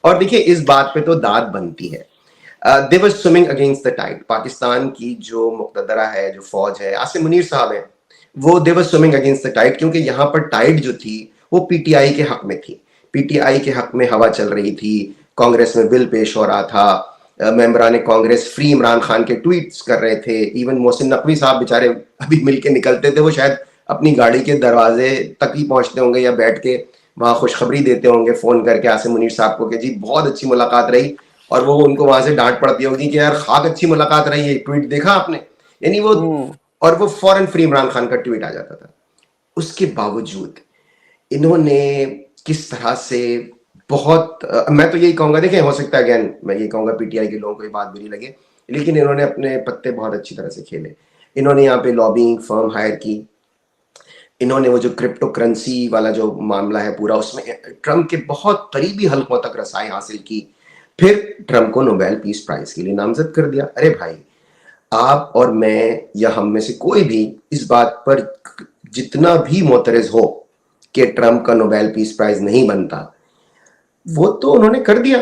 और देखिए इस बात पे तो दाद बनती है। They were swimming against the tide. Pakistan की जो मुक्तदरा है, जो फौज है, आसिम मुनीर साहब है, वो they were swimming against the tide, क्योंकि यहाँ पर टाइड जो थी वो पीटीआई के हक में थी। पीटीआई के हक में हवा चल रही थी, कांग्रेस में बिल पेश हो रहा था, मेंबरान कांग्रेस फ्री इमरान खान के ट्वीट्स कर रहे थे। इवन मोहसिन नकवी साहब बेचारे अभी मिलके निकलते थे, वो शायद अपनी गाड़ी के दरवाजे तक ही पहुंचते होंगे या बैठ के वहां खुशखबरी देते होंगे फोन करके आसिम मुनीर साहब को कि जी बहुत अच्छी मुलाकात रही, और वो उनको वहां से डांट पड़ती होगी कि यार खाक अच्छी मुलाकात रही है, ट्वीट देखा आपने, यानी वो, और वो फौरन फ्री इमरान खान का ट्वीट आ जाता था। उसके बावजूद इन्होंने किस तरह से बहुत मैं तो यही कहूंगा, देखें हो सकता है अगेन मैं ये कहूंगा पीटीआई के लोगों को ये बात बुरी लगे, लेकिन इन्होंने अपने पत्ते बहुत अच्छी तरह से खेले। इन्होंने यहाँ पे लॉबिंग फर्म हायर की, इन्होंने वो जो क्रिप्टो करेंसी वाला जो मामला है पूरा, उसमें ट्रम्प के बहुत करीबी हलकों तक रसाई हासिल की, फिर ट्रम्प को नोबेल पीस प्राइज के लिए नामजद कर दिया। अरे भाई, आप और मैं या हम में से कोई भी इस बात पर जितना भी मोतरज हो कि ट्रम्प का नोबेल पीस प्राइज नहीं बनता, वो तो उन्होंने कर दिया।